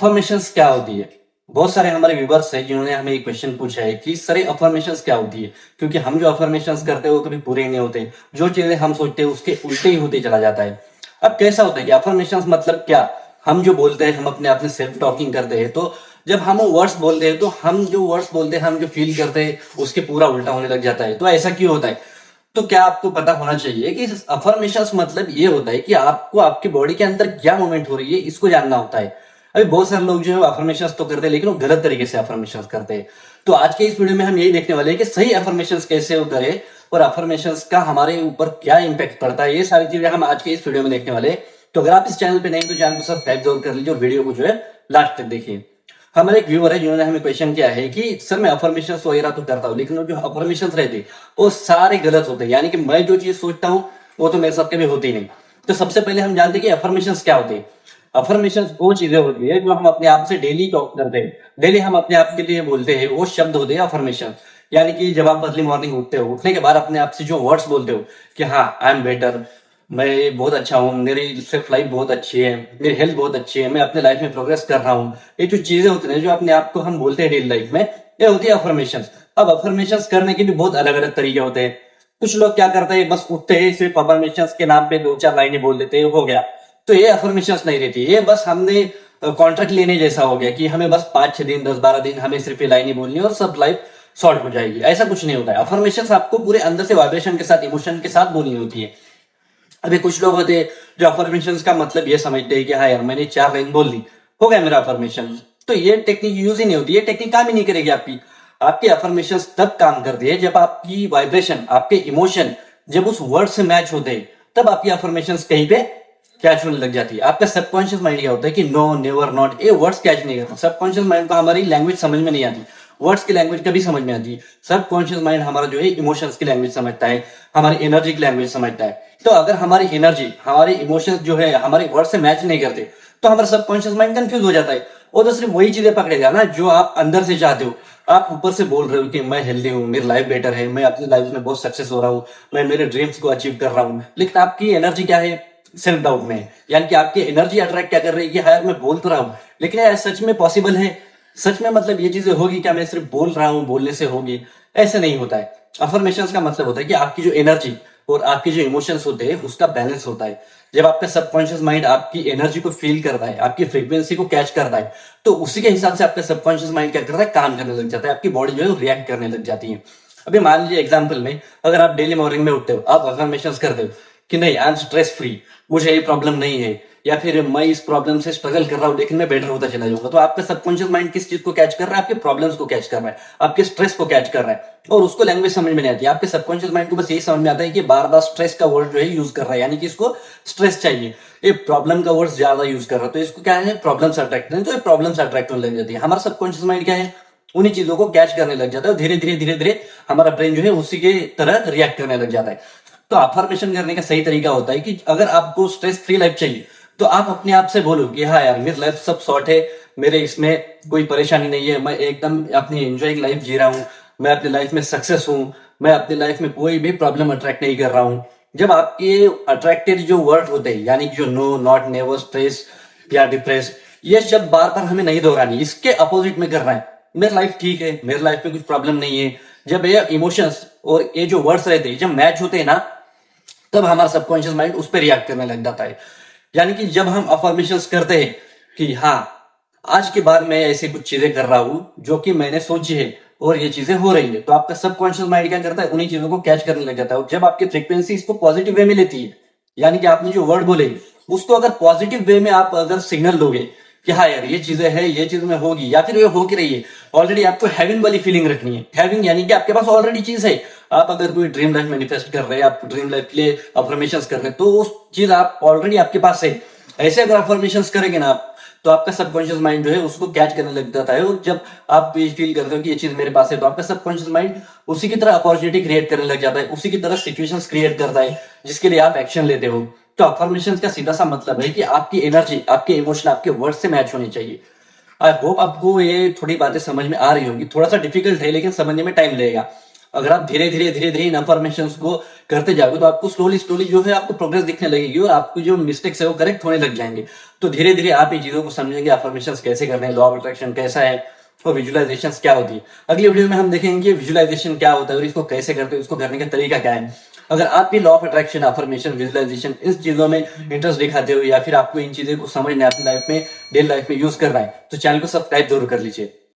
Affirmations क्या होती है? बहुत सारे हमारे व्यूवर्स हैं जिन्होंने हमें एक क्वेश्चन पूछा है कि सर ये अफर्मेशंस क्या होती है? क्योंकि हम जो अफर्मेशंस करते हैं वो कभी पूरे नहीं होते। जो चीजें हम सोचते हैं उसके उल्टे ही होते चला जाता है। अब कैसा होता है कि अफर्मेशंस मतलब क्या? हम जो बोलते हैं हम अपने आप से सेल्फ टॉकिंग करते हैं, तो जब हम वो वर्ड्स बोलते हैं तो हम जो वर्ड्स बोलते हैं हम जो फील करते हैं उसके पूरा उल्टा होने लग जाता है। तो ऐसा क्यों होता है? तो क्या आपको पता होना चाहिए कि अफर्मेशंस मतलब ये होता है कि आपको आपके बॉडी के अंदर क्या मूवमेंट हो रही है इसको जानना होता है। अभी बहुत सारे लोग जो है अफर्मेशंस तो करते हैं लेकिन वो गलत तरीके से अफर्मेशंस करते हैं। तो आज के इस वीडियो में हम यही देखने वाले हैं कि सही अफर्मेशंस कैसे वो करें और अफर्मेशंस का हमारे ऊपर क्या इंपैक्ट पड़ता है। ये सारी चीजें हम आज के इस वीडियो में देखने वाले हैं। तो अगर आप इस चैनल पे नहीं तो चैनल को सब्सक्राइब जरूर कर लीजिए और वीडियो को जो है लास्ट तक देखिए। हमारे एक व्यूअर है जिन्होंने हमें क्वेश्चन किया है कि सर मैं अफर्मेशंस वगैरह तो करता हूँ लेकिन वो जो अफर्मेशंस रहते वो सारे गलत होते हैं, यानी कि मैं जो चीज सोचता हूँ वो तो मेरे साथ कभी होती ही नहीं। तो सबसे पहले हम जानते हैं कि अफर्मेशंस क्या होते हैं। अफर्मेशंस वो चीजें होती है जो हम अपने आप से डेली टॉक करते हैं, डेली हम अपने आप के लिए बोलते हैं, वो शब्द होते हैं अफर्मेशन। यानी कि जब आप अर्ली मॉर्निंग उठते हो, उठने के बाद अपने आप से जो वर्ड्स बोलते हो कि हाँ आई एम बेटर, मैं बहुत अच्छा हूँ, मेरी सेल्फ लाइफ बहुत अच्छी है, मेरी हेल्थ बहुत अच्छी है, मैं अपने लाइफ में प्रोग्रेस कर रहा हूँ। ये जो चीजें होती है जो अपने आप को हम बोलते हैं डेली लाइफ में, ये होती है अफर्मेशन। अब अफर्मेशन करने के भी बहुत अलग अलग तरीके होते हैं। कुछ लोग क्या करते हैं, बस उठते हैं सिर्फ अफर्मेशन के नाम पे दो चार लाइनें बोल देते हैं, हो गया। तो ये अफर्मेशन नहीं रहती, ये बस हमने कॉन्ट्रैक्ट लेने जैसा हो गया कि हमें बस 5-6 दिन 10-12 दिन हमें सिर्फ ये लाइनें बोलनी है और सब लाइफ सॉर्ट हो जाएगी। ऐसा कुछ नहीं होता है। अफर्मेशन आपको पूरे अंदर से वाइब्रेशन के साथ, इमोशन के साथ बोलनी होती है। अभी कुछ लोग होते हैं जो अफर्मेशन का मतलब ये समझते हैं कि हाँ यार मैंने 4 लाइन बोल दी, हो गया मेरा अफर्मेशन। तो ये टेक्निक यूज ही नहीं होती, ये टेक्निक काम ही नहीं करेगी आपकी। आपकी अफर्मेशन तब काम करती है जब आपकी वाइब्रेशन, आपके इमोशन जब उस वर्ड से मैच होते हैं, तब आपकी अफर्मेशन कहीं पे कैच होने लग जाती है। आपका सबकॉन्शियस माइंड क्या होता है कि नो, नेवर, नॉट, ये वर्ड्स कैच नहीं करता। सबकॉन्शियस माइंड को हमारी लैंग्वेज समझ में नहीं आती, वर्ड्स की लैंग्वेज कभी समझ में आती है। सबकॉन्शियस माइंड हमारा जो है इमोशंस की लैंग्वेज समझता है, हमारी एनर्जी की लैंग्वेज समझता है। तो अगर हमारी एनर्जी, हमारे इमोशंस जो है हमारे वर्ड से मैच नहीं करते तो हमारा सबकॉन्शियस माइंड कंफ्यूज हो जाता है। और तो सिर्फ वही चीजें पकड़ेगा ना जो आप अंदर से चाहते हो। आप ऊपर से बोल रहे हो कि मैं हेल्दी हूँ, मेरी लाइफ बेटर है, मैं अपनी लाइफ में बहुत सक्सेस हो रहा हूँ, मैं मेरे ड्रीम्स को अचीव कर रहा हूँ, लेकिन आपकी एनर्जी क्या है? सेल्फ डाउट में है। यानी कि आपकी एनर्जी अट्रैक्ट क्या कर रही है कि हाँ यार मैं बोल तो रहा हूँ लेकिन यार सच में पॉसिबल है? सच में मतलब ये चीजें होगी क्या? मैं सिर्फ बोल रहा हूँ, बोलने से होगी? ऐसे नहीं होता है। अफर्मेशन का मतलब होता है कि आपकी जो एनर्जी और आपके जो इमोशंस होते हैं उसका बैलेंस होता है। जब आपका सबकॉन्शियस माइंड आपकी एनर्जी को फील करता है, आपकी फ्रीक्वेंसी को कैच करता है, तो उसी के हिसाब से आपका सबकॉन्शियस माइंड क्या करता है? काम करने लग जाता है, आपकी बॉडी जो है रिएक्ट करने लग जाती है। अभी मान लीजिए एग्जाम्पल में, अगर आप डेली मॉर्निंग में उठते हो, आप अफर्मेशन करते हो कि नहीं आई एम स्ट्रेस फ्री, मुझे ये प्रॉब्लम नहीं है, या फिर मैं इस प्रॉब्लम से स्ट्रगल कर रहा हूं लेकिन मैं बेटर होता चला जाऊंगा, तो आपका सबकॉन्शियस माइंड किस चीज को कैच कर रहा है? आपके प्रॉब्लम्स को कैच कर रहा है, आपके स्ट्रेस को कैच कर रहा है, और उसको लैंग्वेज समझ में नहीं आती। आपके सबकॉन्शियस माइंड को बस यही समझ में आता है कि बार बार स्ट्रेस का वर्ड जो है यूज कर रहा है, यानी कि इसको स्ट्रेस चाहिए। ये प्रॉब्लम का वर्ड ज्यादा यूज कर रहा है तो इसको क्या है? प्रॉब्लम्स अट्रैक्ट नहीं, तो ये प्रॉब्लम्स अट्रैक्ट होने लग जाती है। हमारा सबकॉन्शियस माइंड क्या है? उन्हीं चीजों को कैच करने लग जाता है और धीरे धीरे धीरे धीरे हमारा ब्रेन जो है उसी के तरह रिएक्ट करने लग जाता है। तो अफर्मेशन करने का सही तरीका होता है कि अगर आपको स्ट्रेस फ्री लाइफ चाहिए तो आप अपने आप से बोलो कि हाँ यार मेरी लाइफ सब सॉर्ट है, मेरे इसमें कोई परेशानी नहीं है, मैं एकदम अपनी एंजॉइंग लाइफ जी रहा हूँ, मैं अपनी लाइफ में सक्सेस हूँ, मैं अपनी लाइफ में कोई भी प्रॉब्लम अट्रैक्ट नहीं कर रहा हूँ। जब आपके अट्रैक्टेड जो वर्ड होते हैं, यानी कि जो नो, नॉट, नेवर, स्ट्रेस या डिप्रेस, ये शब्द बार बार हमें नहीं दोहरानी, इसके अपोजिट में करना है। मेरी लाइफ ठीक है, मेरी लाइफ में कुछ प्रॉब्लम नहीं है। जब ये इमोशंस और ये जो वर्ड्स रहते हैं जब मैच होते हैं ना, तब हमारा सबकॉन्शियस माइंड उस पर रिएक्ट करने लग जाता है। यानी कि जब हम अफर्मेशंस करते हैं कि हाँ आज के बाद मैं ऐसी कुछ चीजें कर रहा हूं जो कि मैंने सोची है और ये चीजें हो रही है, तो आपका सबकॉन्शियस माइंड क्या करता है? उन्हीं चीजों को कैच करने लग जाता है। और जब आपकी फ्रीक्वेंसी इसको पॉजिटिव वे में लेती है, यानी कि आपने जो वर्ड बोले उसको अगर पॉजिटिव वे में आप अगर सिग्नल दोगे कि हाँ यार ये चीजें है, ये चीज में होगी या फिर ये हो की रही है, ऑलरेडी आपको हेवन वाली फीलिंग रखनी है। हेवन यानी कि आपके पास ऑलरेडी चीज है। आप अगर कोई ड्रीम लाइफ मैनिफेस्ट कर रहे हैं, आप ड्रीम लाइफ के लिए अफर्मेशंस कर रहे हैं, तो उस चीज आप ऑलरेडी आपके पास है। ऐसे अगर अफर्मेशंस करेंगे ना आप, तो आपका सबकॉन्शियस माइंड जो है उसको कैच करने लग जाता है। और जब आप ये फील करते हो कि ये चीज मेरे पास है, तो आपका सबकॉन्शियस माइंड उसी की तरह अपॉर्चुनिटी क्रिएट करने लग जाता है, उसी की तरह सिचुएशंस क्रिएट करता है जिसके लिए आप एक्शन लेते हो। तो अफर्मेशंस का सीधा सा मतलब है कि आपकी एनर्जी, आपके इमोशन, आपके वर्ड से मैच होनी चाहिए। आई होप आपको ये थोड़ी बातें समझ में आ रही होंगी। थोड़ा सा डिफिकल्ट है लेकिन समझने में टाइम लगेगा। अगर आप धीरे धीरे इन अफर्मेशंस को करते जाओगे तो आपको स्लोली जो है आपको प्रोग्रेस दिखने लगेगी और आपको जो मिस्टेक्स है वो करेक्ट होने लग जाएंगे। तो धीरे धीरे आप ये चीजों को समझेंगे, अफर्मेशंस कैसे करने हैं, लॉ ऑफ अट्रैक्शन कैसा है और विजुअलाइजेशन क्या होती है। अगली वीडियो में हम देखेंगे विजुअलाइजेशन क्या होता है और इसको कैसे करते हैं, इसको करने का तरीका क्या है। अगर आप भी law of attraction, affirmation, visualization इस चीजों में इंटरेस्ट दिखाते हो या फिर आपको इन चीजों को समझना है, अपनी लाइफ में, डेली लाइफ में यूज करना है, तो चैनल को सब्सक्राइब जरूर कर लीजिए।